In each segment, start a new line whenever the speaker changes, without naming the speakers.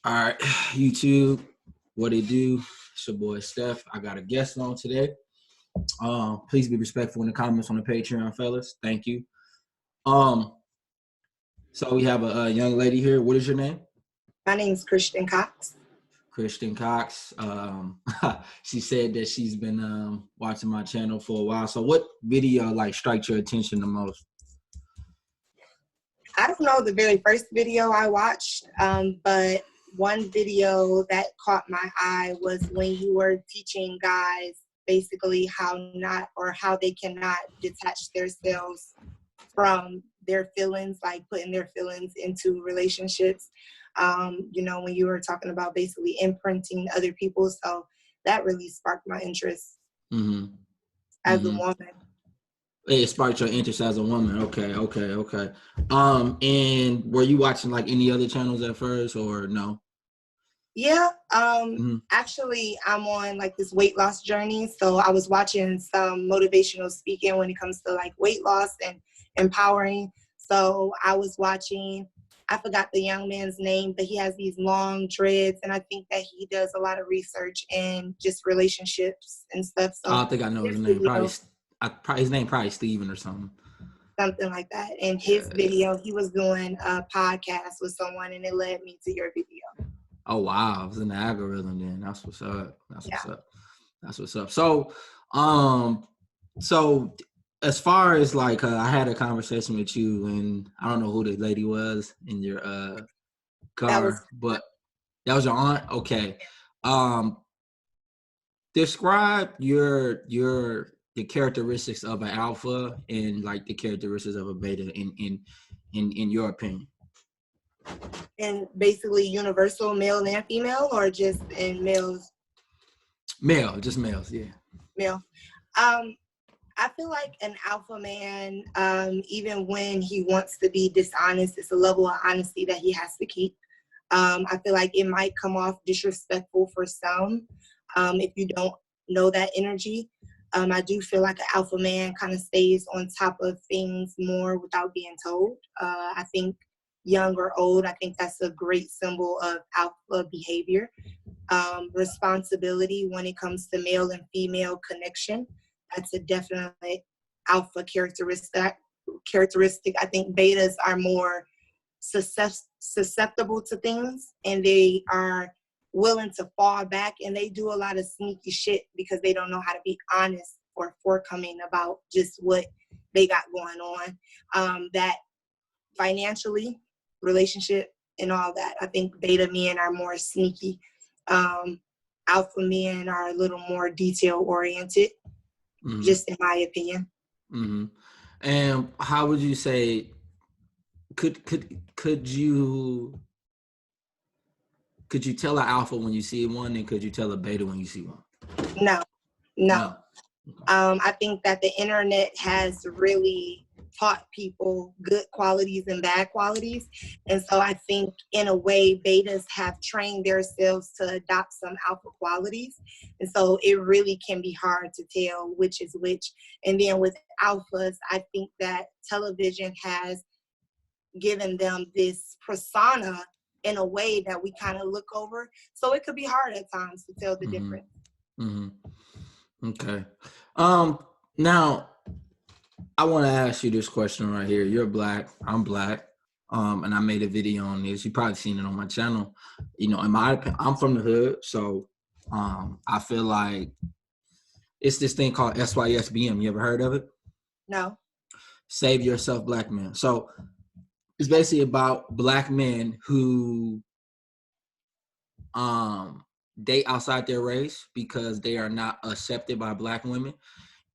All right, YouTube, what it do? It's your boy Steph. I got a guest on today. Please be respectful in the comments on the Patreon, fellas. Thank you. Um, so we have a young lady here. What is your name?
My name is Christian Cox.
Christian Cox. She said that she's been watching my channel for a while. So what video strikes your attention the most?
I don't know the very first video I watched, but one video that caught my eye was when you were teaching guys basically how they cannot detach themselves from their feelings, like putting their feelings into relationships. When you were talking about basically imprinting other people. So that really sparked my interest as a woman.
It sparked your interest as a woman. Okay. And were you watching any other channels at first or no?
Yeah. Actually, I'm on this weight loss journey. So I was watching some motivational speaking when it comes to weight loss and empowering. So I was watching, I forgot the young man's name, but he has these long dreads. And I think that he does a lot of research in just relationships and stuff. So
I think I know his name. His name probably Steven or something.
Something like that. And his video, he was doing a podcast with someone and it led me to your video.
Oh wow, it was in the algorithm then. That's what's up. That's what's up. So so as far as I had a conversation with you and I don't know who the lady was in your car, but that was your aunt? Okay. Describe the characteristics of an alpha and the characteristics of a beta in your opinion.
And basically universal male and female, or just in males?
Male, just males, yeah.
Male. I feel like an alpha man, even when he wants to be dishonest, it's a level of honesty that he has to keep. I feel like it might come off disrespectful for some if you don't know that energy. I do feel like an alpha man kind of stays on top of things more without being told. I think young or old, I think that's a great symbol of alpha behavior. Responsibility when it comes to male and female connection, that's a definite alpha characteristic. I think betas are more susceptible to things, and they are willing to fall back, and they do a lot of sneaky shit because they don't know how to be honest or forthcoming about just what they got going on. That financially, relationship, and all that. I think beta men are more sneaky. Alpha men are a little more detail oriented, just in my opinion.
And how would you say could you tell an alpha when you see one, and could you tell a beta when you see one?
No. I think that the internet has really taught people good qualities and bad qualities. And so I think in a way, betas have trained themselves to adopt some alpha qualities. And so it really can be hard to tell which is which. And then with alphas, I think that television has given them this persona in a way that we kind of look over. So it could be hard at times to tell the difference.
Okay. Now I want to ask you this question right here. You're black, I'm black. And I made a video on this. You've probably seen it on my channel. In my opinion, I'm from the hood. So I feel like it's this thing called SYSBM. You ever heard of it?
No.
Save Yourself Black Men. So it's basically about black men who date outside their race because they are not accepted by black women.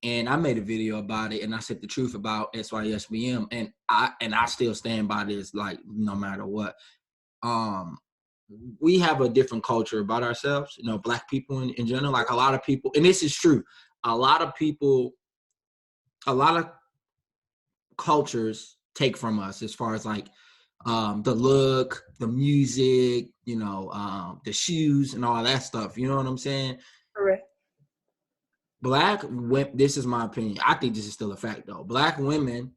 And I made a video about it, and I said the truth about SYSBM, and I still stand by this, no matter what. We have a different culture about ourselves, black people in general. A lot of people, and this is true, a lot of cultures take from us as far as the look, the music, the shoes and all that stuff. You know what I'm saying?
Correct.
Black women, this is my opinion. I think this is still a fact though. Black women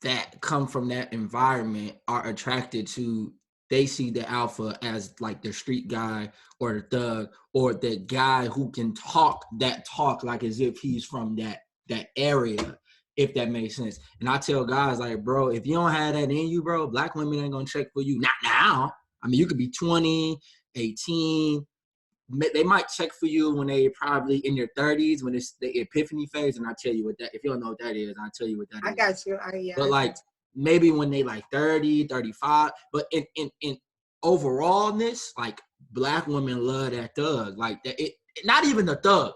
that come from that environment are attracted to they see the alpha as like the street guy or the thug or the guy who can talk that talk like as if he's from that area, if that makes sense. And I tell guys like, bro, if you don't have that in you, bro, black women ain't gonna check for you. Not now. I mean, you could be 20, 18. They might check for you when they probably in their 30s, when it's the epiphany phase. And I'll tell you what that, if you don't know what that is, I'll tell you what that is.
I got you.
But like maybe when they like 30, 35, but in overallness, like black women love that thug. Like that, it not even the thug.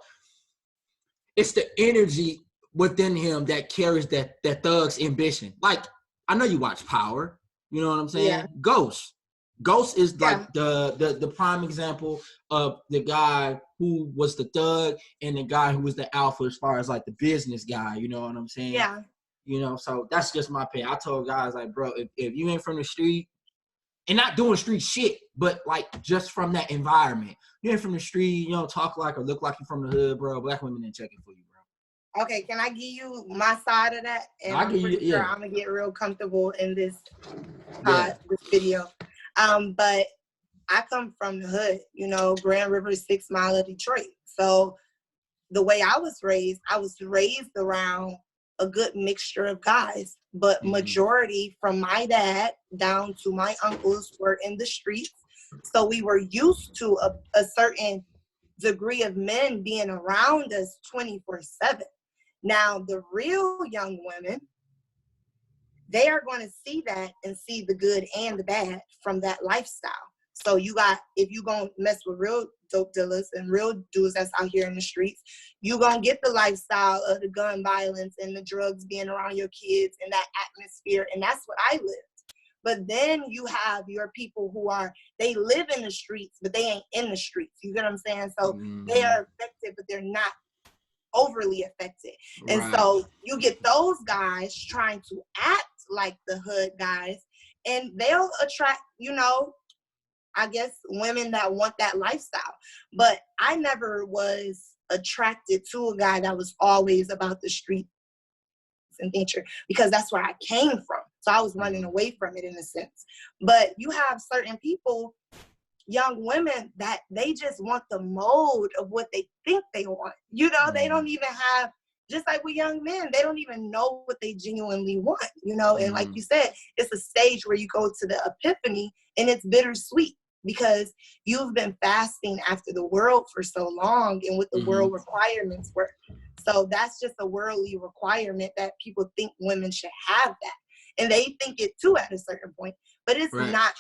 It's the energy within him that carries that thug's ambition. Like, I know you watch Power, you know what I'm saying?
Yeah.
Ghost is like the prime example of the guy who was the thug and the guy who was the alpha as far as like the business guy, you know what I'm saying?
Yeah.
You know, so that's just my opinion. I told guys like, bro, if you ain't from the street and not doing street shit, but like just from that environment, you ain't from the street, you don't talk like or look like you from the hood, bro. Black women ain't checking for you, bro.
Okay, can I give you my side of that? And
I'm
gonna get real comfortable in this this video. But I come from the hood, you know, Grand River, 6 Mile of Detroit. So the way I was raised around a good mixture of guys, but majority from my dad down to my uncles were in the streets. So we were used to a certain degree of men being around us 24/7. Now, the real young women, they are going to see that and see the good and the bad from that lifestyle. So if you going to mess with real dope dealers and real dudes that's out here in the streets, you going to get the lifestyle of the gun violence and the drugs being around your kids and that atmosphere. And that's what I lived. But then you have your people they live in the streets, but they ain't in the streets. You get what I'm saying? So they are affected, but they're not overly affected. And so you get those guys trying to act like the hood guys, and they'll attract, you know, I guess women that want that lifestyle. But I never was attracted to a guy that was always about the streets and nature, because that's where I came from. So I was running away from it in a sense. But you have certain people, young women, that they just want the mode of what they think they want. You know, they don't even have, just like with young men, they don't even know what they genuinely want, you know? And like you said, it's a stage where you go to the epiphany and it's bittersweet because you've been fasting after the world for so long and what the world requirements were. So that's just a worldly requirement that people think women should have that. And they think it too at a certain point, but it's not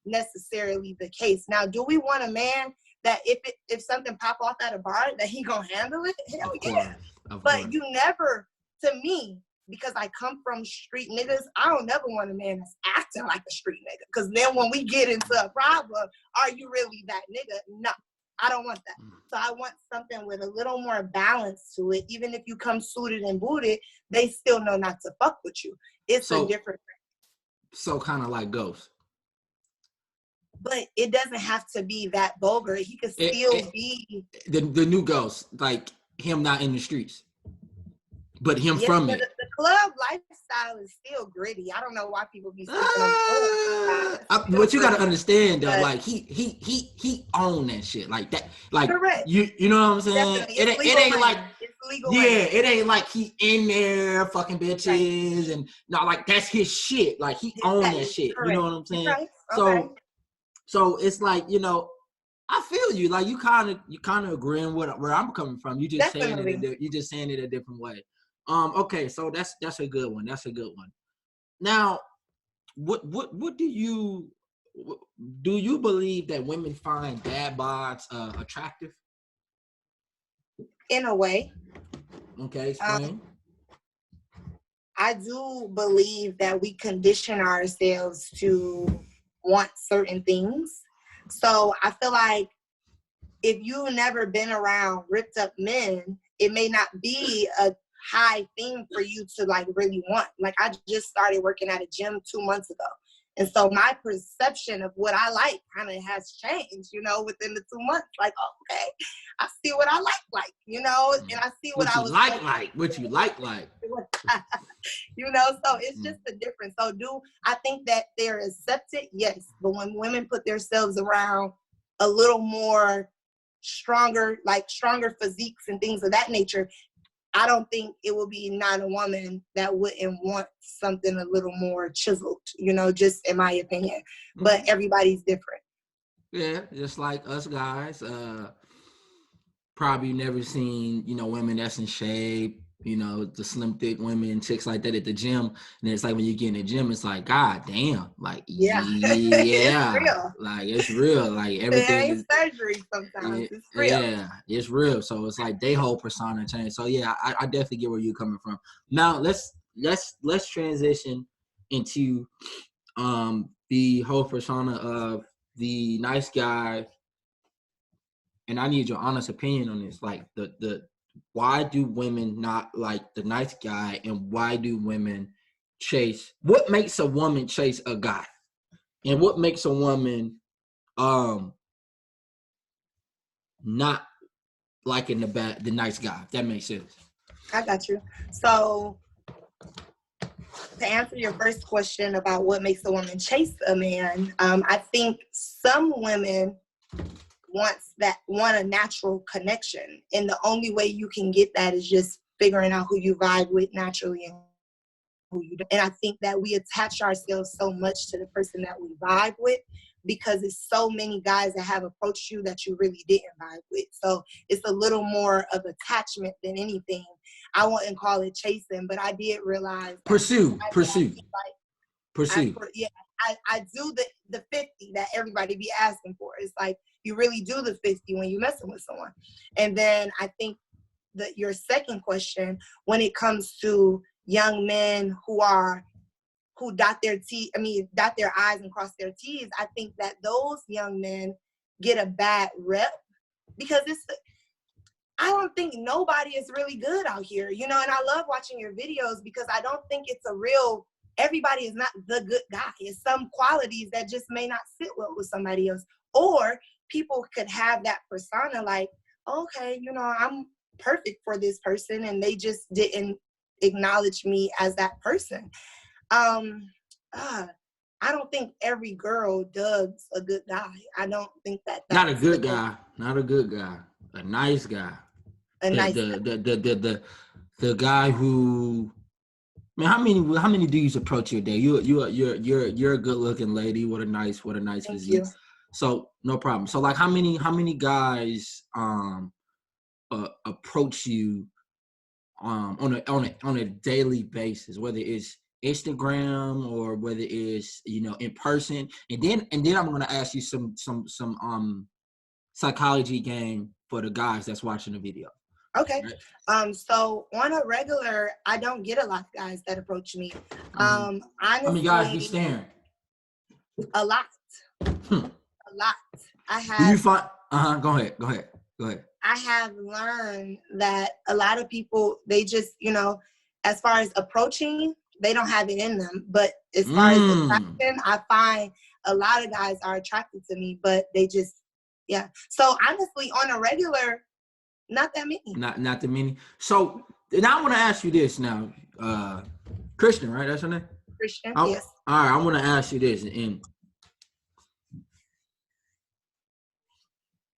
necessarily the case. Now, do we want a man that if something pop off at a bar that he gonna handle it? Hell yeah. But you never, to me, because I come from street niggas, I don't never want a man that's acting like a street nigga. Because then when we get into a problem, are you really that nigga? No, I don't want that. So I want something with a little more balance to it. Even if you come suited and booted, they still know not to fuck with you. It's a different thing.
So kind of like Ghost.
But it doesn't have to be that vulgar. He could still be
the new Ghost, like him not in the streets, but him from it.
The club lifestyle is still gritty. I don't know why people be sleeping on the club.
But you gotta understand though, like he owned that shit like that. Like
correct.
You know what I'm saying? It ain't like
it's legal.
It ain't like he in there fucking bitches and not like that's his shit. Like he owned that shit. Correct. You know what I'm saying?
Right. Okay.
So it's like, you know, I feel you. Like you kind of agreeing with where I'm coming from. You just saying it a different way. Okay, so that's a good one. That's a good one. Now, what do you believe that women find dad bods attractive?
In a way.
Okay, explain.
I do believe that we condition ourselves to want certain things. So I feel like if you've never been around ripped up men, it may not be a high thing for you to like really want. Like I just started working at a gym 2 months ago. And so my perception of what I like kind of has changed, you know, within the 2 months. Like, oh, okay, I see what I like, you know, and I see what I was
what you like.
You know, so it's just a difference. So I think that they're accepted? Yes. But when women put themselves around a little more stronger physiques and things of that nature, I don't think it will be not a woman that wouldn't want something a little more chiseled, you know, just in my opinion. But everybody's different.
Yeah, just like us guys. Probably never seen, you know, women that's in shape, you know, the slim, thick women, chicks like that at the gym. And it's like when you get in the gym, it's like, God damn, like, yeah,
It's real.
like it's real. Like everything
it ain't surgery sometimes. It's real.
Yeah, it's real. So it's like they whole persona change. So yeah, I definitely get where you're coming from. Now let's transition into the whole persona of the nice guy. And I need your honest opinion on this. Like why do women not like the nice guy, and why do women chase? What makes a woman chase a guy, and what makes a woman not liking the nice guy? If that makes sense.
I got you. So to answer your first question about what makes a woman chase a man, I think some women want a natural connection, and the only way you can get that is just figuring out who you vibe with naturally and who you don't. And I think that we attach ourselves so much to the person that we vibe with because it's so many guys that have approached you that you really didn't vibe with. So it's a little more of attachment than anything. I wouldn't call it chasing, but I did realize
pursue.
I do the 50 that everybody be asking for. It's like you really do the 50 when you're messing with someone. And then I think that your second question, when it comes to young men who dot their I's and cross their T's, I think that those young men get a bad rep because I don't think nobody is really good out here, you know, and I love watching your videos because I don't think it's everybody is not the good guy. It's some qualities that just may not sit well with somebody else. Or people could have that persona like, okay, you know, I'm perfect for this person, and they just didn't acknowledge me as that person. I don't think every girl does a good guy. I don't think that's
not a good guy. Not a good guy. A nice guy. The guy who, man, how many dudes approach you a day? You're a good looking lady. What a nice physique. So no problem. So like how many guys approach you on a daily basis, whether it's Instagram or whether it's, you know, in person, and then I'm gonna ask you some psychology game for the guys that's watching the video.
Okay. Right. So on a regular, I don't get a lot of guys that approach me. Honestly, how many guys be staring? A lot. A lot. I have.
Do you find? Go ahead.
I have learned that a lot of people, they just, you know, as far as approaching, they don't have it in them. But as far as attraction, I find a lot of guys are attracted to me, but they just, yeah. So honestly, on a regular, not that many.
Not that many. So now I want to ask you this now. Christian, right? That's her name?
Christian, yes.
All right, I want to ask you this. And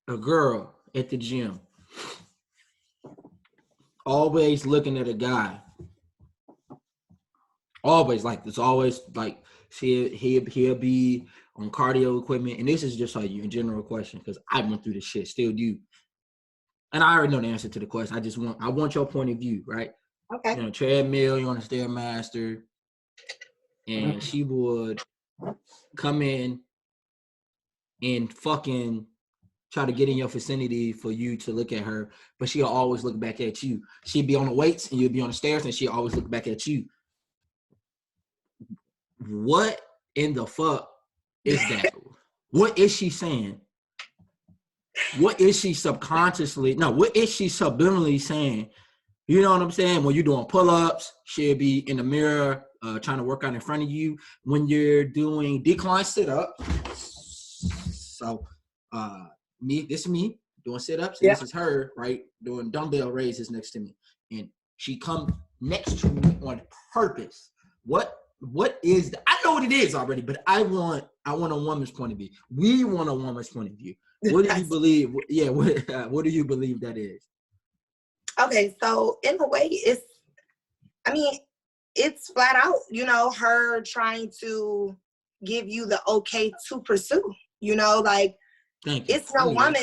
a girl at the gym always looking at a guy. Always like this. Always like he'll be on cardio equipment. And this is just like you in general question because I went through this shit. Still do. And I already know the answer to the question. I want your point of view, right?
Okay.
You're on a treadmill, you're on a Stairmaster, and she would come in and fucking try to get in your vicinity for you to look at her, but she'll always look back at you. She'd be on the weights and you'd be on the stairs and she'll always look back at you. What in the fuck is that? What is she saying? What is she what is she subliminally saying? You know what I'm saying? When you're doing pull-ups, she'll be in the mirror trying to work out in front of you when you're doing decline sit-up. So this is me doing sit-ups, and this is her, right, doing dumbbell raises next to me. And she come next to me on purpose. What is I know what it is already, but I want a woman's point of view. We want a woman's point of view. What do you believe? Yeah, what do you believe that is?
Okay, so in a way, it's flat out, her trying to give you the okay to pursue, like it's no woman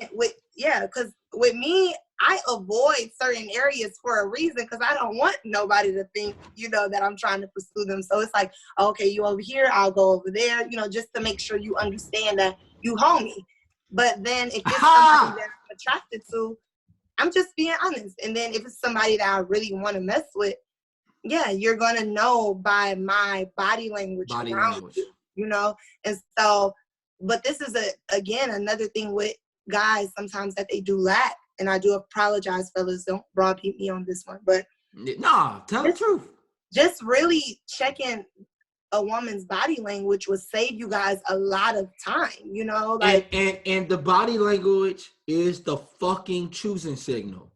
because with me, I avoid certain areas for a reason because I don't want nobody to think, that I'm trying to pursue them. So it's like, okay, you over here, I'll go over there, just to make sure you understand that you homie. But then if it's somebody that I'm attracted to, I'm just being honest. And then if it's somebody that I really want to mess with, yeah, you're going to know by my body language. And so, but this is again, another thing with guys sometimes that they do lack. And I do apologize, fellas. Don't browbeat me on this one. But
tell the truth.
Just really checking a woman's body language would save you guys a lot of time, like
and the body language is the fucking choosing signal.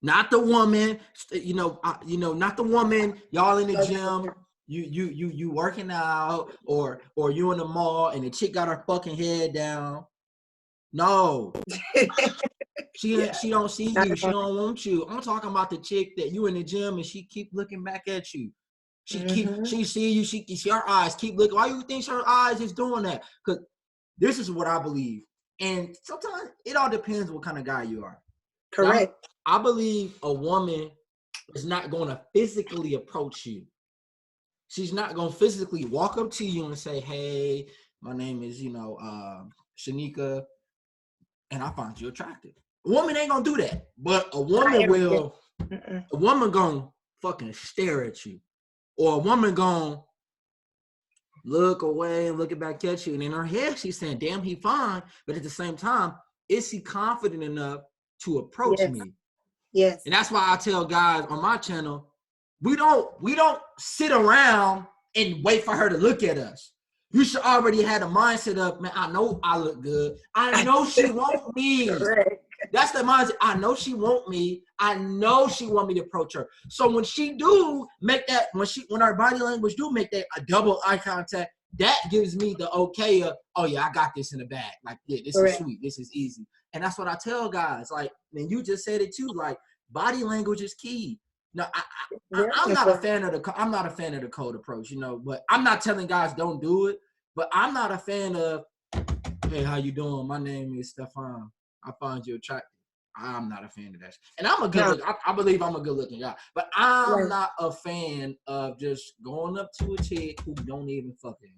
Not the woman, not the woman, y'all in the gym, you working out or you in the mall and the chick got her fucking head down. No. She don't see you. She don't want you. I'm talking about the chick that you in the gym and she keep looking back at you. She see you. She her eyes keep looking. Why you think her eyes is doing that? Because this is what I believe. And sometimes it all depends what kind of guy you are.
Correct.
I believe a woman is not going to physically approach you. She's not going to physically walk up to you and say, "Hey, my name is Shanika, and I find you attractive." A woman ain't gonna do that, but a woman will. A woman gonna fucking stare at you, or a woman gonna look away and look back at you, and in her head she's saying, "Damn, he fine," but at the same time, is he confident enough to approach me?
Yes.
And that's why I tell guys on my channel, we don't sit around and wait for her to look at us. You should already have the mindset of, man, I know I look good. I know she want me.
Correct.
That's the mindset. I know she want me. I know she want me to approach her. So when she do make that, when our body language do make that a double eye contact, that gives me the okay of, oh yeah, I got this in the bag. Like, yeah, this is sweet. This is easy. And that's what I tell guys. Like, and you just said it too. Like, body language is key. No, I'm not a fan of the cold approach, but I'm not telling guys don't do it. But I'm not a fan of, hey, how you doing? My name is Stefan. I find you attractive. I'm not a fan of that. And I'm a good I believe I'm a good looking guy. But I'm not a fan of just going up to a chick who don't even fucking,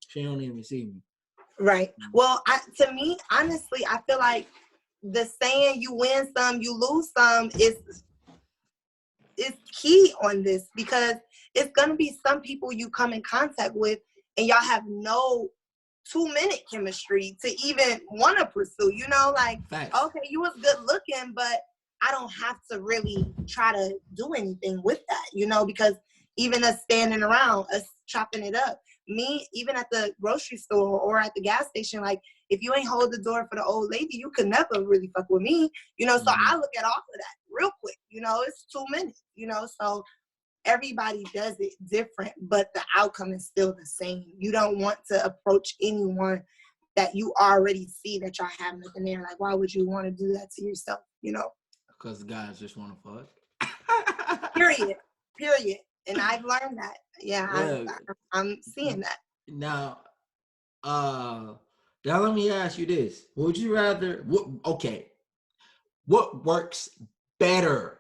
she don't even see me.
Right. Well, to me, honestly, I feel like the saying you win some, you lose some is key on this, because it's going to be some people you come in contact with and y'all have no 2-minute chemistry to even want to pursue, like,
Thanks.
Okay, you was good looking, but I don't have to really try to do anything with that, because even us standing around, us chopping it up, me, even at the grocery store or at the gas station, like, if you ain't hold the door for the old lady, you could never really fuck with me, so I look at all of that real quick, it's 2 minutes, so everybody does it different, but the outcome is still the same. You don't want to approach anyone that you already see that y'all have nothing there. Like, why would you want to do that to yourself,
Because guys just want to fuck.
Period. And I've learned that. Yeah. I'm seeing that.
Now, let me ask you this. Would you rather, what works better?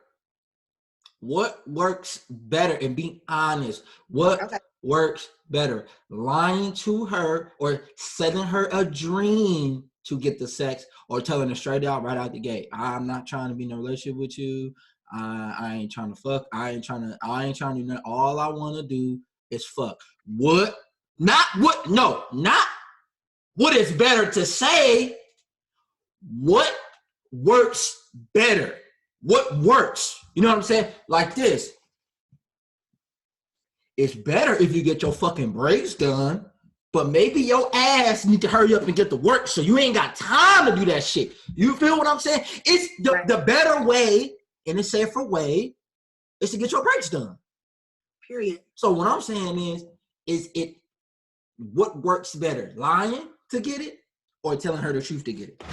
What works better? And be honest. What works better? Lying to her or setting her a dream to get the sex, or telling her straight out right out the gate, I'm not trying to be in a relationship with you. I ain't trying to fuck. I ain't trying to do nothing. All I want to do is fuck. Not what is better to say. What works better? What works? You know what I'm saying? Like this. it's better if you get your fucking braids done, but maybe your ass need to hurry up and get to work so you ain't got time to do that shit. You feel what I'm saying? It's the better way, in a safer way, is to get your braids done.
Period.
So what I'm saying is it what works better, lying to get it or telling her the truth to get it?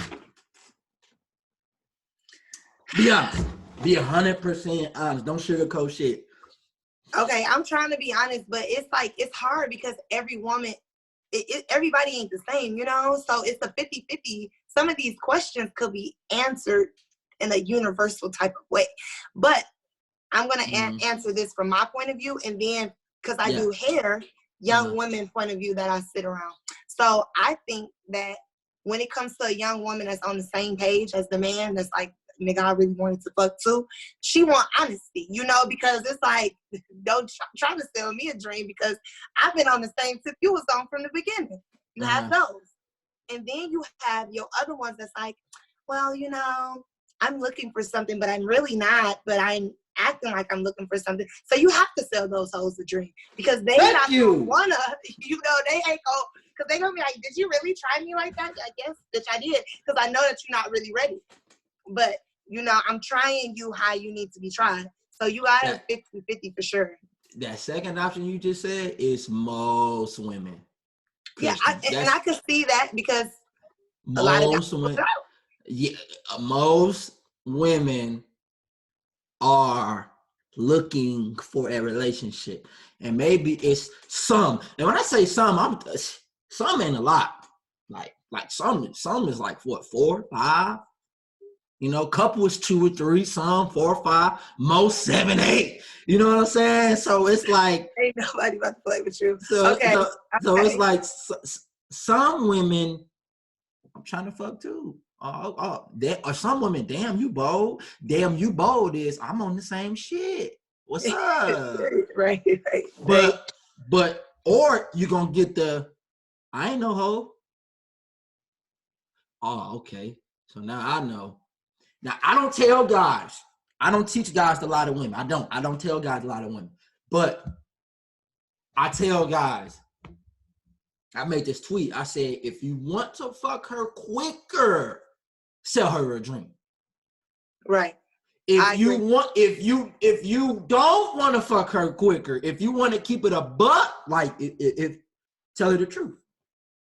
Be honest. Be 100% honest. Don't sugarcoat shit.
Okay, I'm trying to be honest, but it's like, it's hard because every woman, everybody ain't the same, you know? So it's a 50-50. Some of these questions could be answered in a universal type of way. But I'm going to answer this from my point of view, and then, because I do hair, young women point of view that I sit around. So I think that when it comes to a young woman that's on the same page as the man that's like, nigga, I really wanted to fuck too, she want honesty, you know, because it's like, don't try to sell me a dream because I've been on the same tip you was on from the beginning. You have those. And then you have your other ones that's like, well, you know, I'm looking for something, but I'm really not, but I'm acting like I'm looking for something. So you have to sell those hoes a dream because they not gonna wanna, you know, they ain't gonna, because they gonna be like, did you really try me like that? I guess, bitch, I did, because I know that you're not really ready. But, you know, I'm trying you how you need to be tried. So you got a 50-50 for sure.
That second option you just said is most women.
Yeah, and I can see that because a lot of guys
women, most women are looking for a relationship. And maybe it's some. And when I say some ain't a lot. Like some is like what, 4, 5? You know, couple is 2 or 3, some 4 or 5, most 7, 8. You know what I'm saying? So it's like
ain't nobody about to play with you.
So it's like some women, I'm trying to fuck too. Or some women, damn you bold. Damn you bold is I'm on the same shit. What's up?
right.
But or you gonna get the I ain't no hoe. Oh, okay. So now I know. Now, I don't tell guys. I don't teach guys to lie to women. I don't tell guys to lie to women. But I tell guys, I made this tweet. I said, if you want to fuck her quicker, sell her a dream.
Right.
If you don't want to fuck her quicker, if you want to keep it a buck, like if tell her the truth.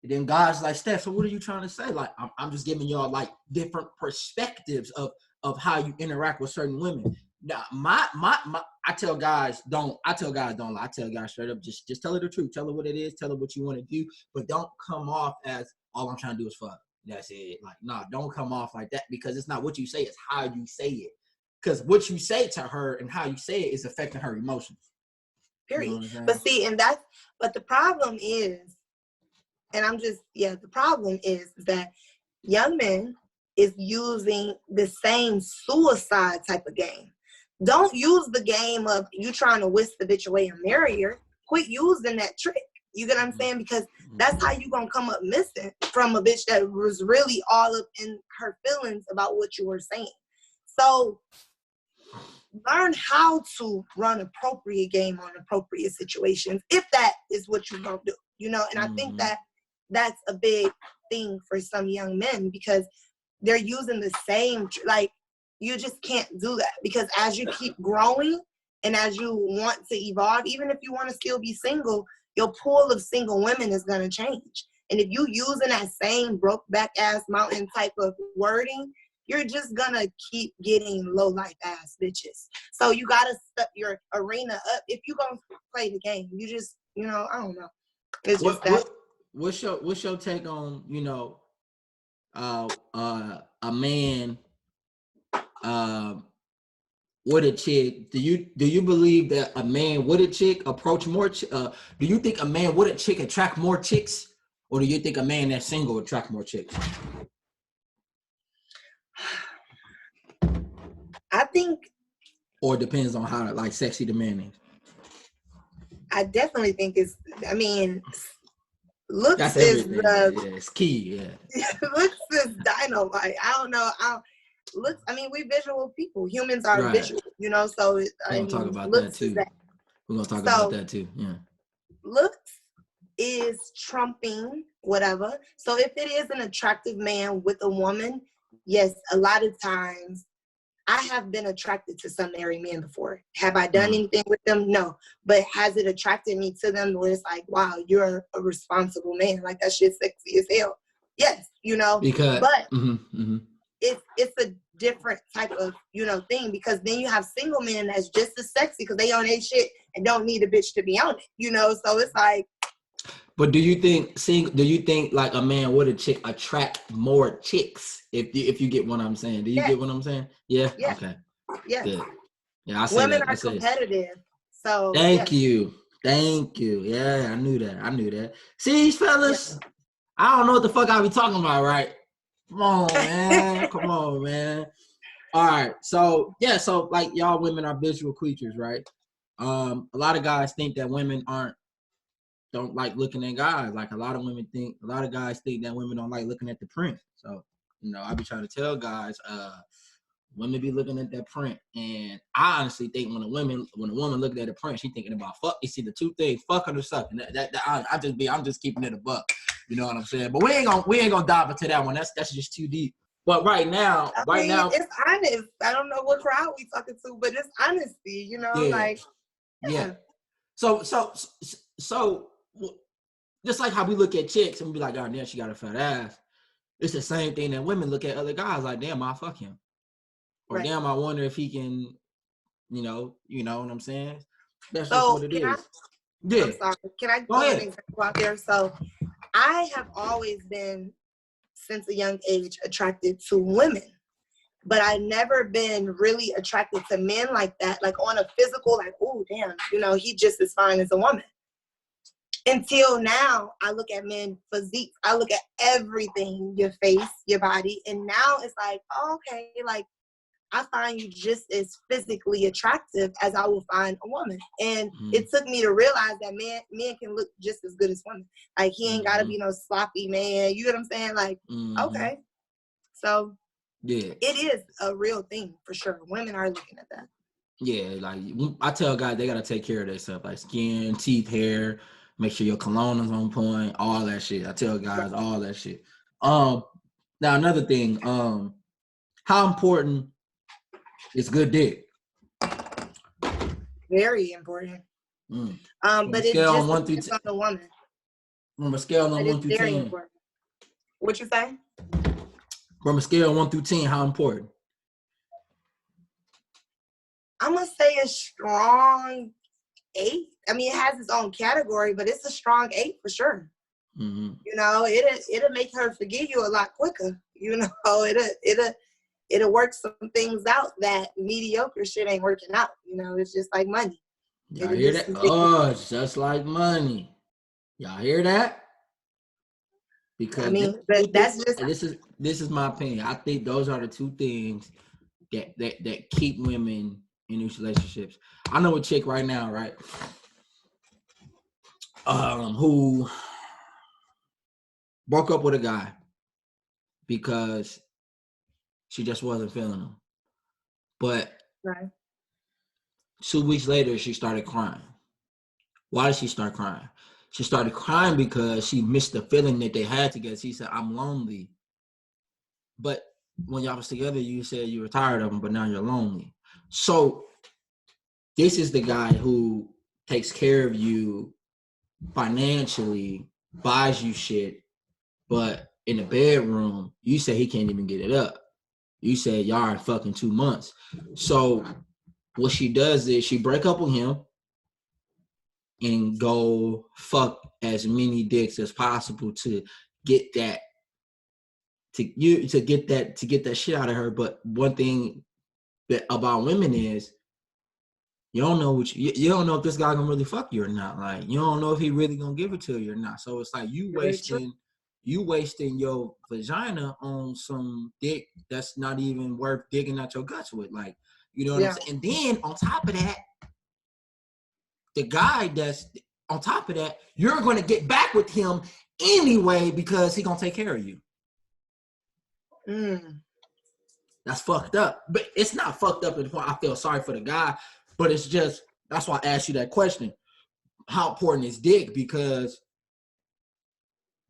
And then guys like, Steph, so what are you trying to say? Like, I'm just giving y'all like different perspectives of how you interact with certain women. Now, I tell guys don't lie. I tell guys straight up, just tell her the truth. Tell her what it is. Tell her what you want to do. But don't come off as all I'm trying to do is fuck. That's it. Like, nah, don't come off like that because it's not what you say, it's how you say it. Because what you say to her and how you say it is affecting her emotions.
Period. You know but see, but the problem is, and the problem is that young men is using the same suicide type of game. Don't use the game of you trying to whisk the bitch away and marry her. Quit using that trick. You get what I'm saying? Because that's how you gonna come up missing from a bitch that was really all up in her feelings about what you were saying. So learn how to run appropriate game on appropriate situations, if that is what you're gonna do. You know, and I think that's a big thing for some young men because they're using the same, like, you just can't do that because as you keep growing and as you want to evolve, even if you want to still be single, your pool of single women is going to change. And if you using that same broke back ass mountain type of wording, you're just going to keep getting low life ass bitches. So you got to step your arena up. If you're going to play the game, you just, you know, I don't know. It's just that.
What's your take on, you know, a man with a chick? Do you believe that a man with a chick approach more? Do you think a man with a chick attract more chicks, or do you think a man that's single attract more chicks?
I think.
Or it depends on how like sexy the man is.
I definitely think it's. I mean, looks
that's
is
it's key. Yeah.
Looks is dynamite. I don't know. Looks. I mean, we visual people. Humans are visual. You know. So
we're gonna talk about that too. We're gonna talk about that too. Yeah.
Looks is trumping whatever. So if it is an attractive man with a woman, yes, a lot of times I have been attracted to some married men before. Have I done anything with them? No. But has it attracted me to them where it's like, wow, you're a responsible man. Like, that shit's sexy as hell. Yes, you know.
Because,
but it's a different type of, you know, thing, because then you have single men that's just as sexy because they own their shit and don't need a bitch to be on it, you know. So it's like.
But do you think like a man would attract more chicks if you get what I'm saying? Do you get what I'm saying? Yeah.
Yeah.
Okay.
Yeah.
Good. Yeah. I say
women
that.
are competitive. So
thank you. Yeah, I knew that. See, fellas, I don't know what the fuck I be talking about, right? Come on, man. Come on, man. All right. So yeah, so like y'all women are visual creatures, right? A lot of guys think that women don't like looking at guys. Like a lot of guys think that women don't like looking at the print. So, you know, I be trying to tell guys, women be looking at that print. And I honestly think when a woman looking at the print, she thinking about fuck. You see the two things, fucking or sucking. I'm just keeping it a buck. You know what I'm saying? But we ain't gonna dive into that one. That's just too deep. But right now,
it's honest. I don't know what crowd we talking to, but it's honesty, you know,
yeah. So just like how we look at chicks and we be like, oh damn, she got a fat ass. It's the same thing that women look at other guys like, damn, I'll fuck him. Or damn, I wonder if he can, you know what I'm saying? That's just what it is.
I'm sorry. Can I throw an example out there? So I have always been, since a young age, attracted to women. But I've never been really attracted to men like that, like on a physical, like, oh, damn, you know, he just as fine as a woman. Until now, I look at men physiques. I look at everything, your face, your body. And now it's like, oh, okay, like, I find you just as physically attractive as I will find a woman. And it took me to realize that men can look just as good as women. Like, he ain't got to be no sloppy man. You know what I'm saying? Like, okay. So, it is a real thing for sure. Women are looking at that.
Yeah, like, I tell guys, they got to take care of themselves, like skin, teeth, hair. Make sure your cologne is on point, all that shit. I tell guys all that shit. Now another thing, how important is good dick?
Very important. But it
just
depends on the woman.
From a scale of 1 through 10.
Important. What you say?
From a scale of 1 through 10, how important?
I'm gonna say a strong 8. I mean, it has its own category, but it's a strong 8 for sure. You know, it'll make her forgive you a lot quicker. You know, it'll work some things out that mediocre shit ain't working out. You know, it's just like money.
Y'all hear that? Oh, it's just like money. Y'all hear that? Because I mean, this is my opinion. I think those are the two things that keep women in these relationships. I know a chick right now, right? Who broke up with a guy because she just wasn't feeling him. But 2 weeks later, she started crying. Why did she start crying? She started crying because she missed the feeling that they had together. She said, I'm lonely. But when y'all was together, you said you were tired of him, but now you're lonely. So this is the guy who takes care of you financially, buys you shit, but in the bedroom, you say he can't even get it up. You said y'all are fucking 2 months. So what she does is she break up with him and go fuck as many dicks as possible to get that shit out of her. But one thing that about women is you don't know you don't know if this guy gonna really fuck you or not. Like, you don't know if he really gonna give it to you or not. So it's like you wasting your vagina on some dick that's not even worth digging out your guts with. Like, you know what I'm saying? And then on top of that, the guy that's on top of that, you're gonna get back with him anyway because he gonna take care of you. That's fucked up. But it's not fucked up to the point I feel sorry for the guy, but it's just that's why I asked you that question. How important is dick? Because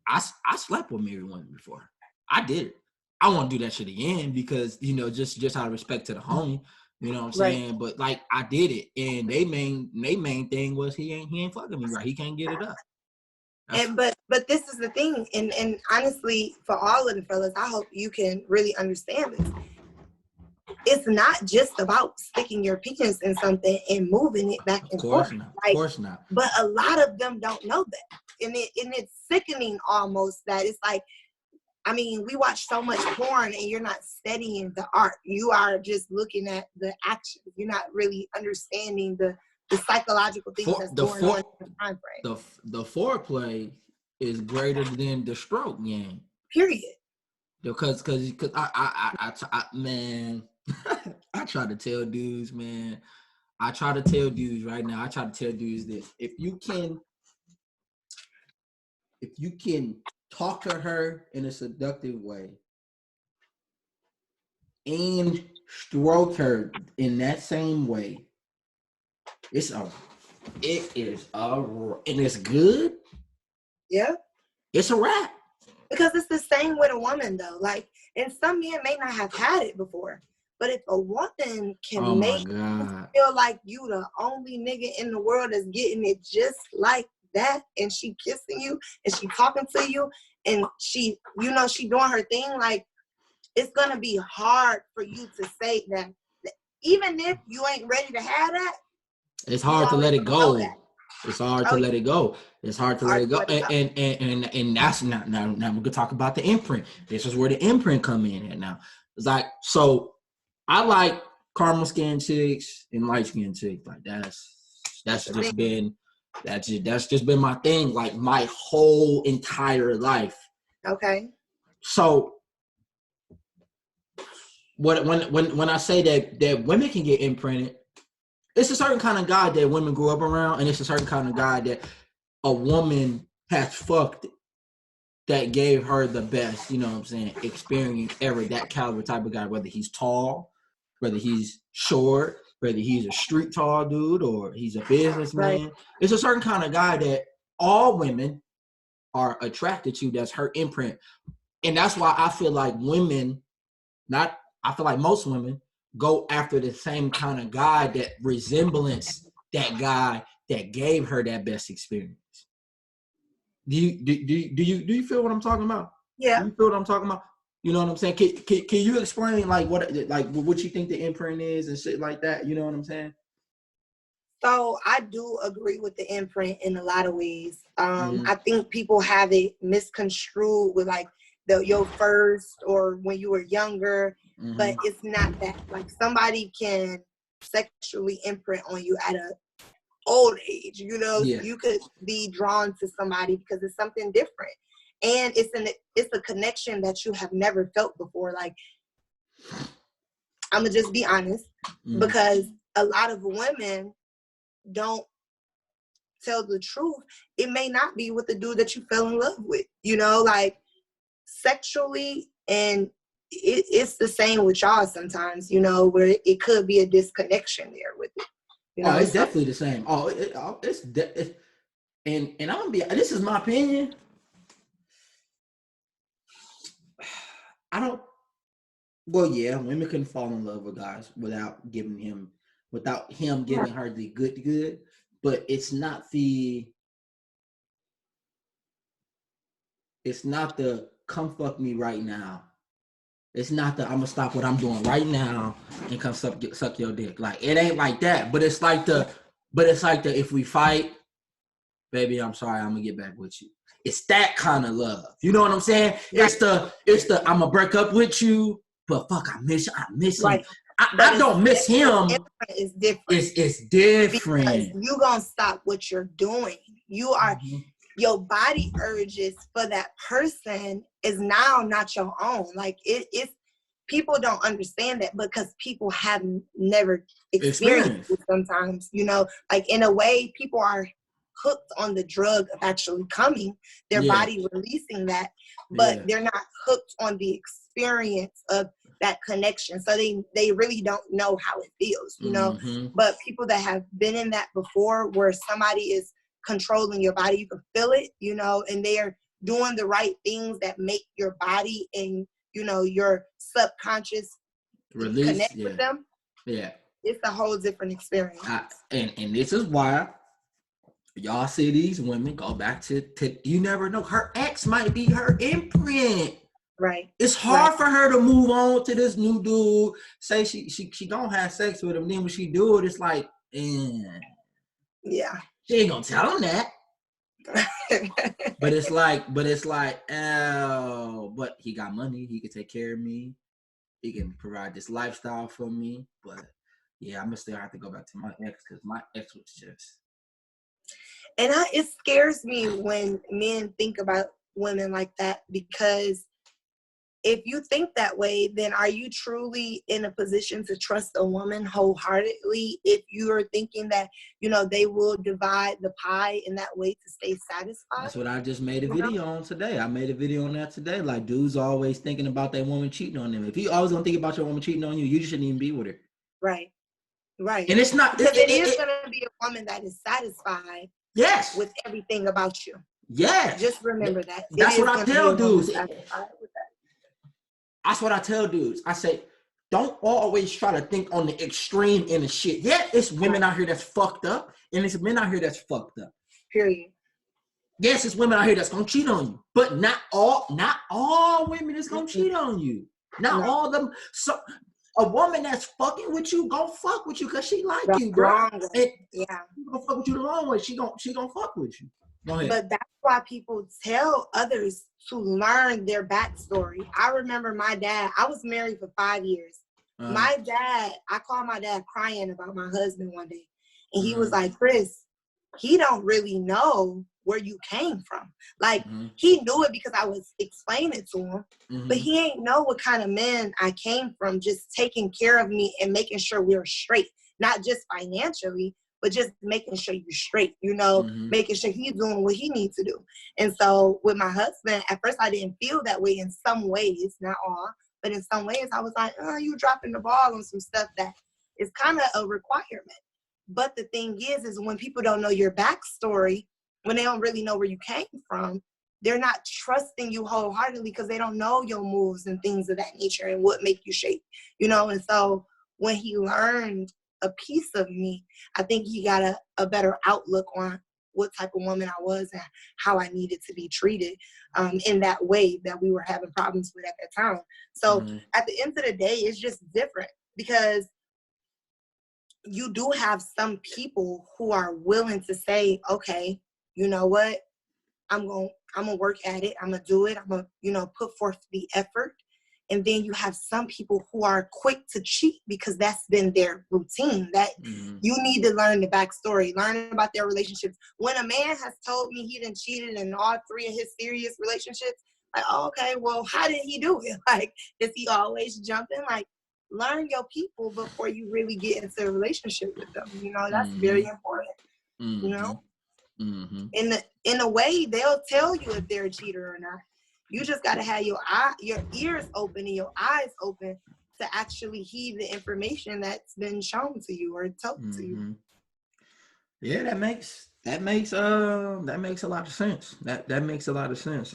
I slept with married women before. I did it. I won't do that shit again because, you know, just out of respect to the homie, you know what I'm saying?
Right.
But like I did it, and they main thing was he ain't fucking me right. He can't get it up.
And but this is the thing, and honestly, for all of the fellas, I hope you can really understand this. It's not just about sticking your penis in something and moving it back and forth.
Not.
Like,
Of course not.
But a lot of them don't know that. And it's sickening almost that it's like, I mean, we watch so much porn and you're not studying the art. You are just looking at the action. You're not really understanding the psychological things that's going on in the time frame.
The foreplay is greater than the stroke game.
Period.
Because I man, I try to tell dudes, man. I try to tell dudes right now. I try to tell dudes this: if you can talk to her in a seductive way and stroke her in that same way, and it's good.
Yeah.
It's a wrap.
Because it's the same with a woman though. Like, and some men may not have had it before, but if a woman can make you feel like you the only nigga in the world that's getting it just like that, and she kissing you and she talking to you and she, you know, she doing her thing, like, it's gonna be hard for you to say that even if you ain't ready to have that,
it's hard to let it go. It's hard to let it go. It's hard to let it go. And that's not now we're gonna talk about the imprint. This is where the imprint come in at now. It's like, so I like caramel skin chicks and light skin chicks. Like that's just been my thing, like my whole entire life.
Okay.
So when I say that women can get imprinted, it's a certain kind of guy that women grew up around, and it's a certain kind of guy that a woman has fucked that gave her the best, you know what I'm saying, experience ever, that caliber type of guy, whether he's tall, whether he's short, whether he's a street tall dude or he's a businessman. Right. It's a certain kind of guy that all women are attracted to, that's her imprint. And that's why I feel like most women go after the same kind of guy that resemblance that guy that gave her that best experience. Do you feel what I'm talking about?
Yeah.
Do you feel what I'm talking about? You know what I'm saying? Can you explain like what you think the imprint is and shit like that? You know what I'm saying?
So I do agree with the imprint in a lot of ways. I think people have it misconstrued with like your first or when you were younger. But it's not that. Like, somebody can sexually imprint on you at an old age, you know. Yeah. You could be drawn to somebody because it's something different, and it's a connection that you have never felt before. Like, I'm gonna just be honest, because a lot of women don't tell the truth. It may not be with the dude that you fell in love with, you know, like sexually, and it's the same with y'all sometimes, you know, where it could be a disconnection there with it. You know,
it's definitely the same. And I'm gonna be. This is my opinion. Well, yeah, women can fall in love with guys without him giving her the good. But it's not the come fuck me right now. It's not the I'm gonna stop what I'm doing right now and come suck your dick. Like, it ain't like that. But it's like the if we fight, baby, I'm sorry, I'm gonna get back with you. It's that kind of love. You know what I'm saying? It's the I'm gonna break up with you, but fuck, I miss him. I don't miss him.
It's different.
It's different.
Because you gonna stop what you're doing. You are your body urges for that person is now not your own. Like, it's people don't understand that because people have never experienced it sometimes, you know, like in a way people are hooked on the drug of actually coming, their body releasing that, but they're not hooked on the experience of that connection. So they really don't know how it feels, you know. But people that have been in that before, where somebody is controlling your body, you can feel it, you know, and they're doing the right things that make your body and, you know, your subconscious
release.
Connect with them.
Yeah.
It's a whole different experience.
And this is why y'all see these women go back to you never know. Her ex might be her imprint.
Right.
It's hard for her to move on to this new dude. Say she gonna have sex with him. Then when she do it, it's like,
yeah.
She ain't gonna tell him that. but it's like, oh, but he got money. He can take care of me. He can provide this lifestyle for me. But yeah, I'm gonna still have to go back to my ex because my ex was just.
And it scares me when men think about women like that, because if you think that way, then are you truly in a position to trust a woman wholeheartedly if you are thinking that, you know, they will divide the pie in that way to stay satisfied?
That's what I just made a video on today. I made a video on that today. Like, dudes always thinking about their woman cheating on them. If you always gonna think about your woman cheating on you, you shouldn't even be with her.
Right. Right.
And it's not,
because it is going to be a woman that is satisfied.
Yes.
With everything about you.
Yes.
Just remember that.
That's what I tell dudes. That's what I tell dudes. I say, don't always try to think on the extreme in the shit. Yeah, it's women out here that's fucked up, and it's men out here that's fucked up.
Period.
Yes, it's women out here that's gonna cheat on you, but not all women is gonna cheat on you. Not all of them. So a woman that's fucking with you gonna fuck with you because she like you, bro. Yeah, gonna fuck with you the wrong way. She gonna fuck with you. Go ahead.
But that's why people tell others to learn their backstory. I remember my dad. I was married for 5 years. My dad. I called my dad crying about my husband one day, and he was like, "Chris, he don't really know where you came from. Like he knew it because I was explaining it to him, but he ain't know what kind of man I came from, just taking care of me and making sure we were straight, not just financially, but just making sure you're straight, you know, making sure he's doing what he needs to do." And so with my husband, at first I didn't feel that way in some ways, not all, but in some ways I was like, oh, you dropping the ball on some stuff that is kind of a requirement. But the thing is when people don't know your backstory, when they don't really know where you came from, they're not trusting you wholeheartedly because they don't know your moves and things of that nature and what make you shake, you know? And so when he learned a piece of me, I think he got a better outlook on what type of woman I was and how I needed to be treated in that way that we were having problems with at that time. So at the end of the day, it's just different because you do have some people who are willing to say, okay, you know what? I'm gonna work at it. I'm gonna do it. I'm gonna, you know, put forth the effort. And then you have some people who are quick to cheat because that's been their routine. That you need to learn the backstory, learn about their relationships. When a man has told me he done cheated in all 3 of his serious relationships, like, oh, okay, well, how did he do it? Like, does he always jump in? Like, learn your people before you really get into a relationship with them. You know, that's very important. You know? In a way, they'll tell you if they're a cheater or not. You just got to have your ears open and your eyes open to actually heed the information that's been shown to you or told to you.
Yeah, that makes a lot of sense. That makes a lot of sense.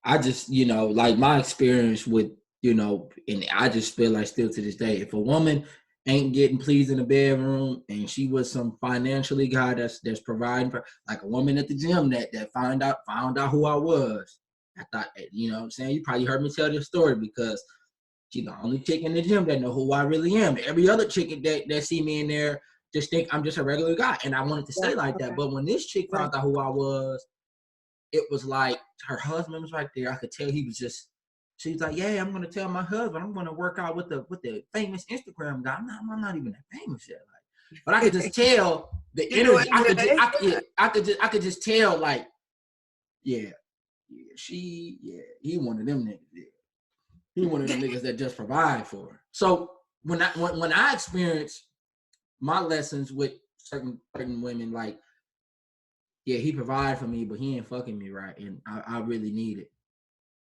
I just, you know, like my experience with, you know, and I just feel like still to this day, if a woman ain't getting pleased in the bedroom and she was some financially guy that's providing for, like a woman at the gym that found out who I was. I thought, you know what I'm saying? You probably heard me tell this story because she's the only chick in the gym that know who I really am. Every other chick that see me in there just think I'm just a regular guy. And I wanted to stay like that. But when this chick found out who I was, it was like her husband was right there. I could tell he was just, she was like, yeah, I'm going to tell my husband I'm going to work out with the famous Instagram guy. I'm not even that famous yet. Like, but I could just tell the energy. I could just tell, like, he one of them niggas. Yeah. He one of them niggas that just provide for her. So when I experience my lessons with certain women, like, yeah, he provided for me, but he ain't fucking me right, and I really need it.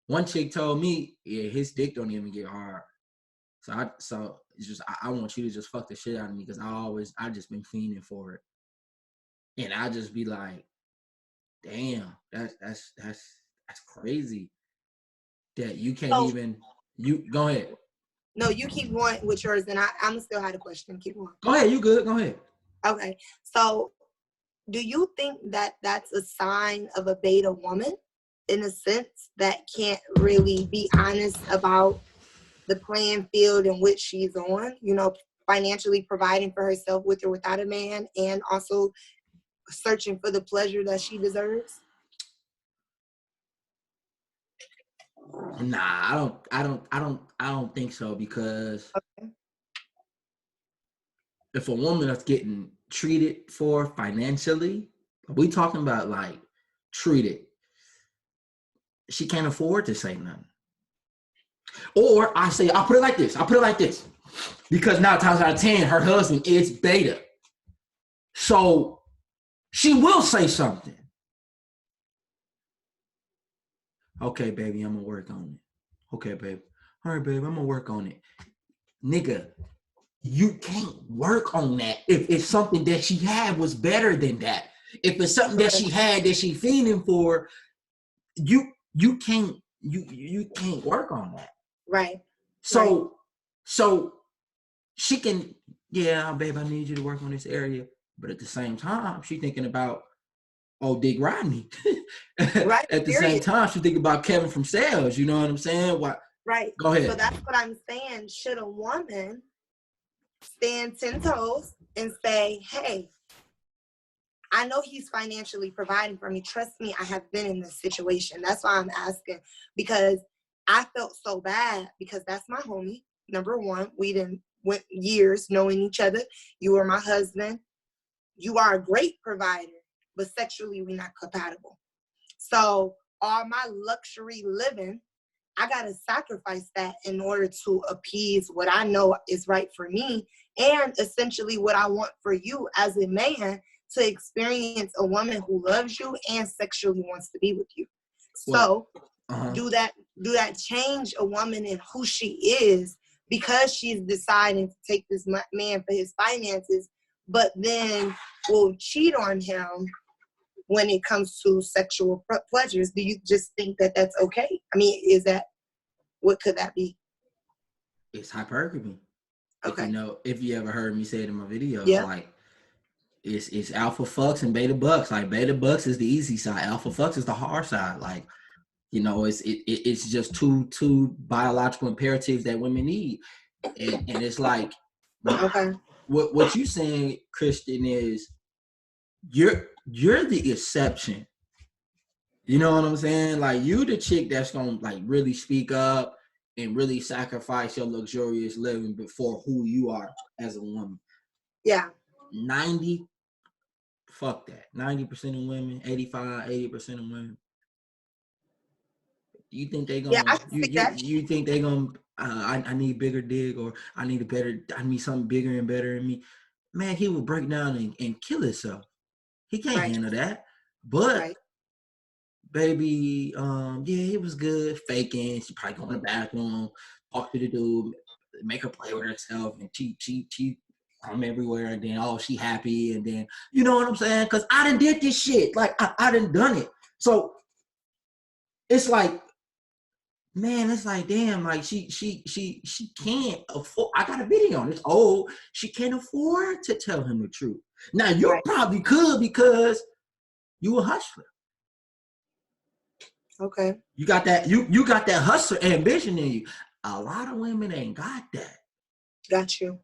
One chick told me, yeah, his dick don't even get hard. So it's just I want you to just fuck the shit out of me because I just been fiending for it. And I just be like, damn, that's crazy. That you can't even go ahead.
No, you keep going with yours, and I'm still had a question. Keep going.
Go ahead, you good. Go ahead.
Okay, so do you think that that's a sign of a beta woman, in a sense that can't really be honest about the playing field in which she's on? You know, financially providing for herself with or without a man, and also searching for the pleasure that she deserves.
Nah, I don't think so, because if a woman is getting treated for financially, we talking about like treated, she can't afford to say nothing. Or I'll put it like this. Because 9 times out of 10, her husband is beta. So she will say something. Okay, baby, I'm gonna work on it. Okay, babe. All right, babe, I'm gonna work on it. Nigga, you can't work on that if it's something that she had was better than that. If it's something that she had that she feeling for, you can't work on that.
Right.
So she can, yeah, babe, I need you to work on this area. But at the same time, she's thinking about, oh, Dick Rodney.
Right.
At the same time, she's thinking about Kevin from Sales. You know what I'm saying? Why?
Right.
Go ahead.
So that's what I'm saying. Should a woman stand 10 toes and say, hey, I know he's financially providing for me. Trust me, I have been in this situation. That's why I'm asking, because I felt so bad, because that's my homie. Number one, we went years knowing each other. You were my husband. You are a great provider, but sexually we're not compatible. So all my luxury living, I got to sacrifice that in order to appease what I know is right for me, and essentially what I want for you as a man, to experience a woman who loves you and sexually wants to be with you. So do that change a woman in who she is because she's deciding to take this man for his finances, but then will cheat on him when it comes to sexual pleasures? Do you just think that that's okay? I mean, what could that be?
It's hypergamy.
Okay.
If you ever heard me say it in my videos,
yeah.
like it's alpha fucks and beta bucks. Like beta bucks is the easy side, alpha fucks is the hard side. Like, it's just two biological imperatives that women need, and it's like,
okay.
What you saying, Christian, is you're the exception. You know what I'm saying? Like, you the chick that's gonna like really speak up and really sacrifice your luxurious living before who you are as a woman.
Yeah.
90, fuck that. 90% of women, 85, 80% of women. You think they gonna?
Yeah,
you think they gonna? I need bigger dick, or I need something bigger and better in me. Man, he would break down and kill himself. He can't handle that. But baby, yeah, it was good. Faking. She probably go in the bathroom, talk to the dude, make her play with herself, and cheat. I'm everywhere, and then she happy, and then you know what I'm saying? Because I done did this shit. Like I done done it. So it's like, man, it's like, damn, like she can't afford. I got a video on this. Oh, she can't afford to tell him the truth. Now you probably could because you a hustler.
Okay.
You got that. You got that hustler ambition in you. A lot of women ain't got that.
Got you.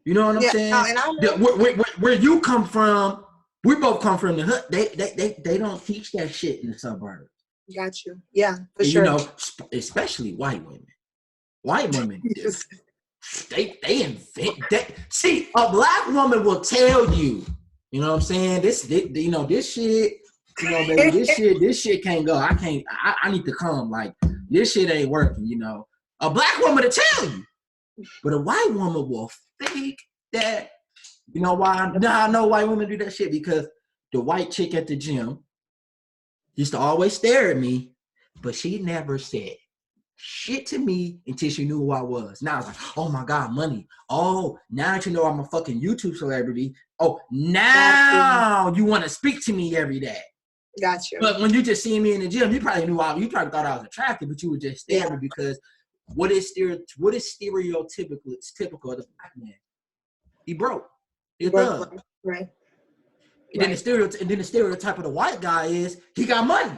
You know what I'm saying?
No, and I know.
Where you come from, we both come from the hood. They don't teach that shit in the suburbs.
Got you. Yeah, for sure.
You know, especially white women. White women, they invent that. See, a black woman will tell you, you know what I'm saying? This shit, baby, this shit can't go. I need to come. Like, this shit ain't working, A black woman to tell you. But a white woman will fake that. You know why? I know white women do that shit, because the white chick at the gym used to always stare at me, but she never said shit to me until she knew who I was. Now it's like, oh my God, money. Oh, now that you know I'm a fucking YouTube celebrity. Oh, now you want to speak to me every day.
Gotcha.
But when you just see me in the gym, you probably thought I was attractive, but you were just staring because what is stereotypical? It's typical of the black man. He broke. He's a thug.
Right.
And then the stereotype of the white guy is he got money.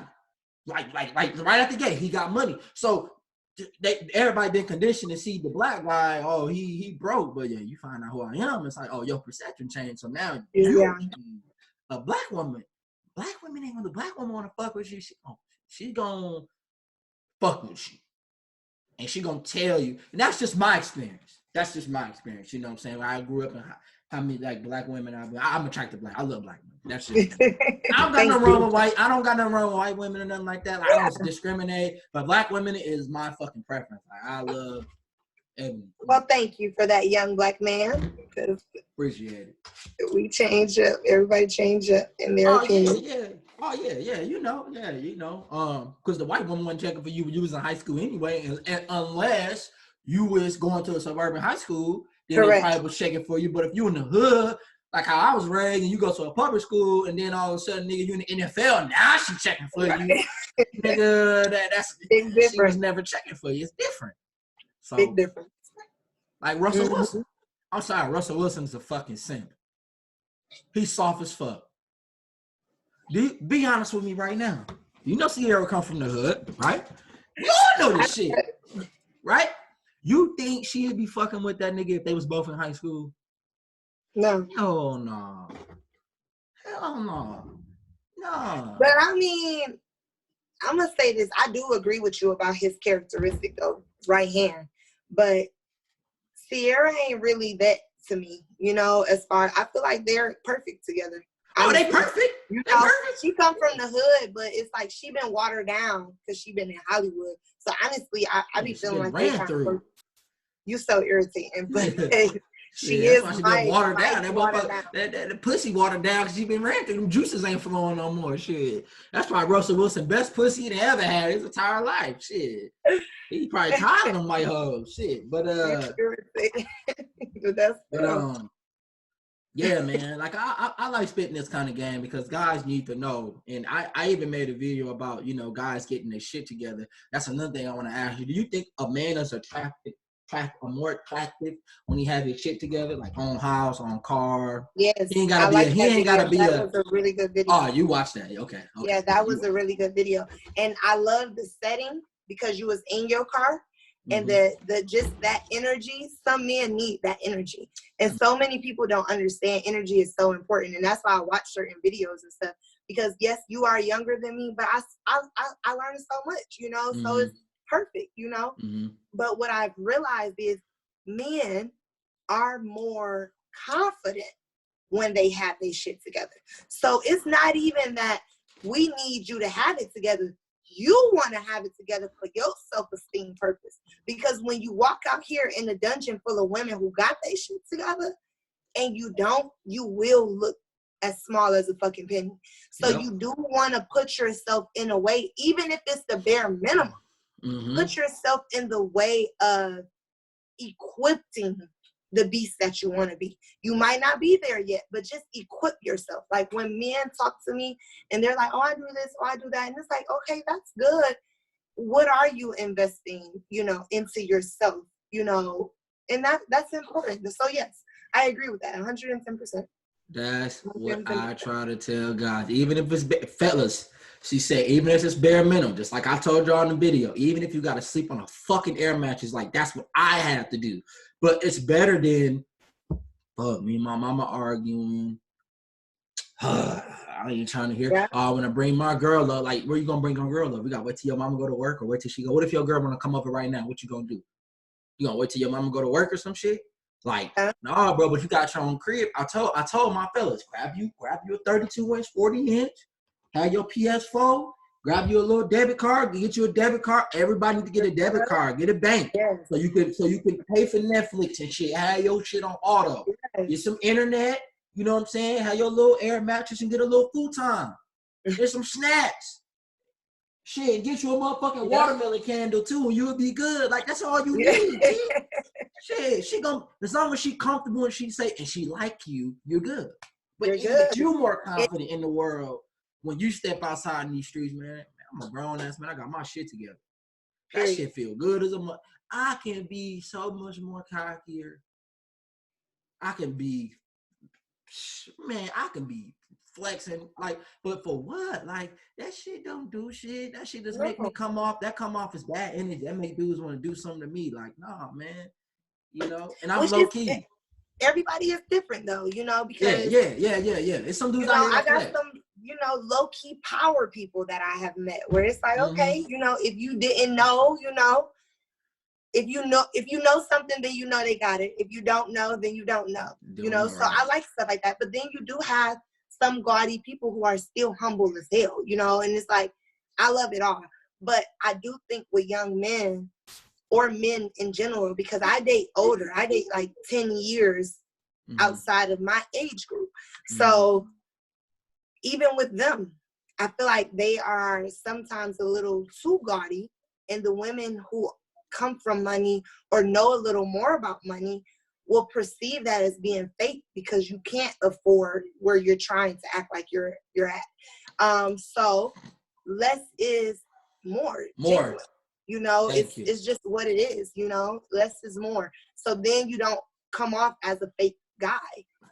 Like right at the gate, he got money. So everybody been conditioned to see the black guy. Oh, he broke, but yeah, you find out who I am. It's like, oh, your perception changed. So now a black woman ain't gonna. The black woman wanna fuck with you. She gonna fuck with you, and she gonna tell you. And that's just my experience. You know what I'm saying? I grew up in how many like black women I'm attracted to black. I love black women. That's just I don't got nothing wrong with white. I don't got nothing wrong with white women or nothing like that. Like, I don't discriminate, but black women is my fucking preference. Like, I love everyone.
Well, thank you for that, young black man.
Appreciate it.
We change up. Everybody change up in their opinion.
You know. Because the white woman wasn't checking for you when you was in high school anyway, and unless you was going to a suburban high school, then they probably was checking for you. But if you in the hood, like how I was raised, and you go to a public school, and then all of a sudden, nigga, you in the NFL, now she checking for you. Nigga, that's big difference. She was never checking for you. It's different. So,
big difference.
Like Russell Wilson. I'm sorry, Russell Wilson's a fucking simp. He's soft as fuck. Be honest with me right now. You know Sierra come from the hood, right? You all know this shit, right? You think she'd be fucking with that nigga if they was both in high school?
No.
Oh, no. Hell no. No.
But I mean, I'm going to say this. I do agree with you about his characteristic, though, right hand. But Sierra ain't really that to me, you know, as far I feel like they're perfect together.
Oh, they perfect?
You know, perfect? She come from the hood, but it's like she been watered down because she been in Hollywood. So honestly, I be feeling like they kind of you so irritating, but she is
been watered down. That pussy watered down because she been ran through. Them juices ain't flowing no more. Shit. That's why Russell Wilson best pussy he ever had his entire life. Shit. He probably tired of them like hoes. Shit. But yeah, man. Like I like spitting this kind of game because guys need to know. And I even made a video about, you know, guys getting their shit together. That's another thing I want to ask you. Do you think a man is more attractive when he have his shit together, like own house, own car?
Yes.
He ain't gotta be
that was a really good video.
Oh, you watched that. Okay.
Yeah, that was a really good video. And I love the setting because you was in your car. And the just that energy, some men need that energy. And so many people don't understand energy is so important. And that's why I watch certain videos and stuff. Because yes, you are younger than me, but I learned so much, you know, so it's perfect, you know. But what I've realized is men are more confident when they have their shit together. So it's not even that we need you to have it together. You want to have it together for your self-esteem purpose. Because when you walk out here in a dungeon full of women who got their shit together and you don't, you will look as small as a fucking penny. So you do want to put yourself in a way, even if it's the bare minimum, put yourself in the way of equipping the beast that you want to be. You might not be there yet, but just equip yourself. Like when men talk to me and they're like, oh, I do this, oh, I do that. And it's like, okay, that's good. What are you investing, you know, into yourself, you know, and that's important. So yes, I agree with that 110%.
That's what I try to tell guys. Even if it's fellas, she said, even if it's bare minimum, just like I told y'all in the video, even if you got to sleep on a fucking air mattress, like that's what I have to do. But it's better than, me and my mama arguing. I ain't trying to hear. When I bring my girl up, like, where you gonna bring your girl up? We gotta wait till your mama go to work or wait till she go. What if your girl wanna come up right now? What you gonna do? You gonna wait till your mama go to work or some shit? Like, nah, bro, but you got your own crib. I told my fellas, grab you a 32-inch, 40-inch, have your PS4, grab you a little debit card, get you a debit card. Everybody need to get a debit card, get a bank. So you can pay for Netflix and shit, have your shit on auto. Get some internet, you know what I'm saying? Have your little air mattress and get a little futon. Get some snacks. Shit, get you a motherfucking watermelon candle too, and you'll be good. Like that's all you need. Shit, she gonna, as long as she comfortable and she say and she like you, you're good. But
You're
it makes
good.
you more confident in the world when you step outside in these streets, man. I'm a grown ass man. I got my shit together. That shit feel good as a mother. I can be so much more cockier. I can be, man, I can be flexing, like, but for what? Like, that shit don't do shit. That shit just make me come off as bad energy. That make dudes want to do something to me. Like, nah, man, you know. And I'm low key.
Everybody is different though, you know, because
yeah. It's some dudes
you know,
out here
I got
flex.
some, you know, low key power people that I have met where it's like, okay, you know, if you didn't know, you know. If you know something, then you know they got it. If you don't know, then you don't know. You know, so I like stuff like that. But then you do have some gaudy people who are still humble as hell, you know, and it's like, I love it all. But I do think with young men or men in general, because I date older, I date like 10 years outside of my age group. So even with them, I feel like they are sometimes a little too gaudy, and the women who come from money or know a little more about money will perceive that as being fake because you can't afford where you're trying to act like you're at. So less is more. Genuine. You know, it's just what it is, you know, less is more. So then you don't come off as a fake guy.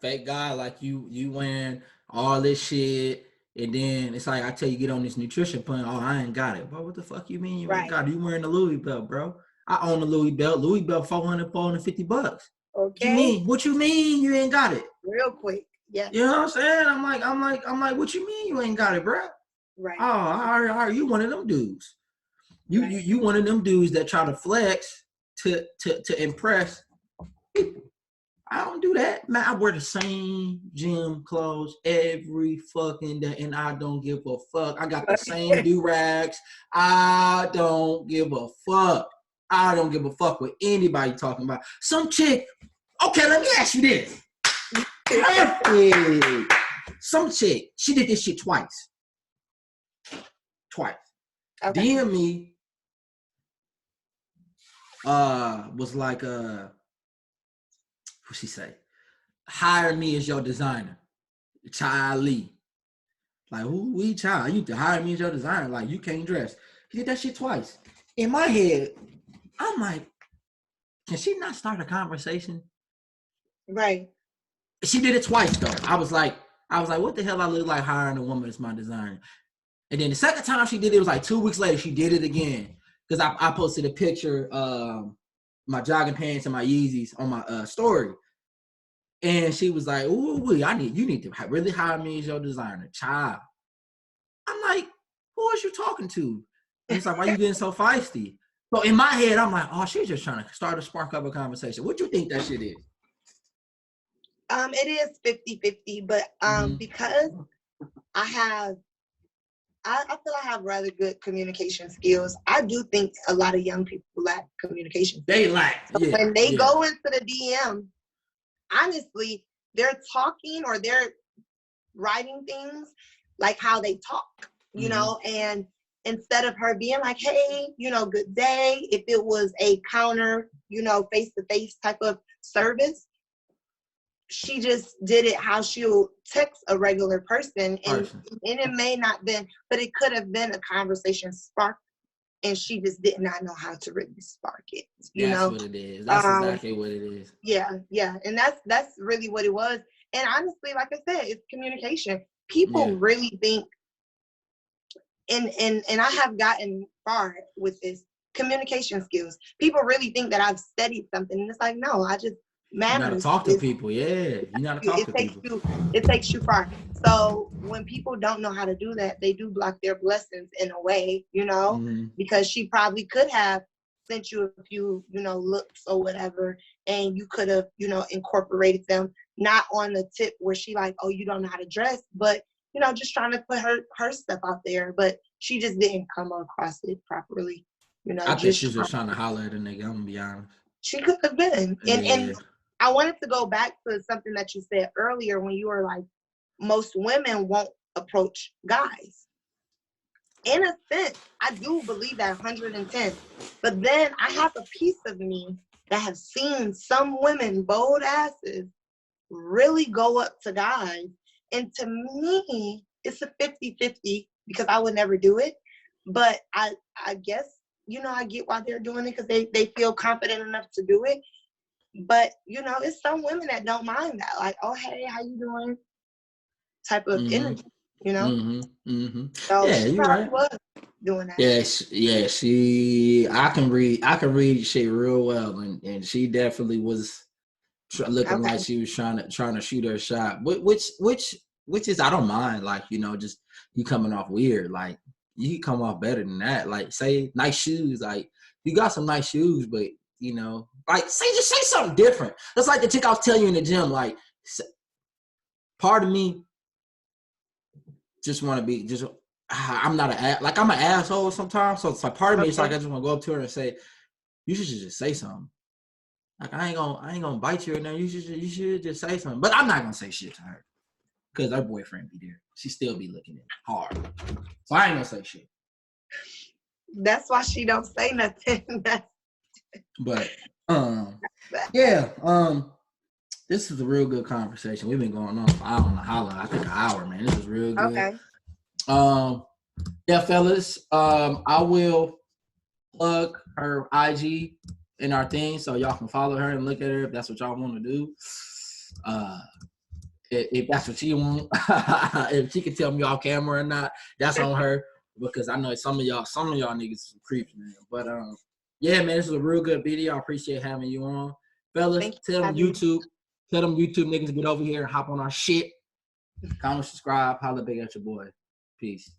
Fake guy, like you wearing all this shit. And then it's like, I tell you, get on this nutrition plan. Oh, I ain't got it. Bro, what the fuck you mean you ain't got it? You wearing a Louis belt, bro. I own a Louis belt. Louis belt, $400, $450.
Okay.
What you mean you ain't got it?
Real quick. Yeah.
You know what I'm saying? I'm like, what you mean you ain't got it, bro?
Right.
Oh, all right, you one of them dudes. You one of them dudes that try to flex to impress people. I don't do that, man. I wear the same gym clothes every fucking day, and I don't give a fuck. I got the same do-rags. I don't give a fuck. I don't give a fuck what anybody talking about. Some chick. Okay, let me ask you this. Perfect. Some chick. She did this shit twice. Okay. DM me. Was like what she say? Hire me as your designer. Child Lee. Like, who we child? You to hire me as your designer. Like, you can't dress. He did that shit twice. In my head, I'm like, can she not start a conversation?
Right.
She did it twice though. I was like, what the hell I look like hiring a woman as my designer? And then the second time she did it was like 2 weeks later, she did it again. Because I posted a picture my jogging pants and my Yeezys on my story. And she was like, ooh, you need to really hire me as your designer. Child. I'm like, who is you talking to? And it's like, why you getting so feisty? So in my head, I'm like, oh, she's just trying to spark up a conversation. What you think that shit is?
It is 50-50, but because I feel I have rather good communication skills. I do think a lot of young people lack communication skills.
They lack.
So when they go into the DM, honestly, they're talking or they're writing things like how they talk, you know, and instead of her being like, hey, you know, good day, if it was a counter, you know, face-to-face type of service, she just did it how she'll text a regular person, and it may not been, but it could have been a conversation sparked, and she just did not know how to really spark it. You know?
That's what it is. That's exactly what it is.
Yeah, and that's really what it was. And honestly, like I said, it's communication. People really think, and I have gotten far with this communication skills. People really think that I've studied something, and it's like, no, I just. Manners.
You gotta talk to people, You gotta talk to people.
It takes you far. So when people don't know how to do that, they do block their blessings in a way, you know, because she probably could have sent you a few, you know, looks or whatever, and you could have, you know, incorporated them, not on the tip where she like, oh, you don't know how to dress, but, you know, just trying to put her stuff out there. But she just didn't come across it properly, you know.
I think she was just trying to holler at a nigga, I'm gonna be honest.
She could have been. And I wanted to go back to something that you said earlier when you were like, most women won't approach guys. in a sense, I do believe that 110. But then I have a piece of me that have seen some women, bold asses, really go up to guys. And to me, it's a 50-50 because I would never do it. But I guess, you know, I get why they're doing it because they feel confident enough to do it. But, you know, it's some women that don't mind that. Like, oh, hey, how you doing? Type of energy, you know? So
Yeah,
she
you're
probably
right.
was doing that.
I can read shit real well, and she definitely was looking like she was trying to shoot her shot. Which is, I don't mind, like, you know, just you coming off weird, like you can come off better than that. Like, say nice shoes, like you got some nice shoes, but you know, like say something different. That's like the chick I was telling you in the gym. Like, part of me just want to be just. I'm not I'm an asshole sometimes. So it's like part of me, it's like I just want to go up to her and say, you should just say something. Like, I ain't gonna bite you or nothing. You should just say something. But I'm not gonna say shit to her because her boyfriend be there. She still be looking at me hard. So I ain't gonna say shit.
That's why she don't say nothing.
But yeah, this is a real good conversation. We've been going on for, I don't know how long. I think an hour, man. This is real good.
Okay.
Yeah, fellas. I will plug her IG in our thing so y'all can follow her and look at her if that's what y'all want to do. If that's what she want, if she can tell me off camera or not, that's on her, because I know some of y'all niggas is creeps, man. But yeah, man, this is a real good video. I appreciate having you on, fellas. Tell them YouTube niggas to get over here and hop on our shit. Comment, subscribe, holla big at your boy. Peace.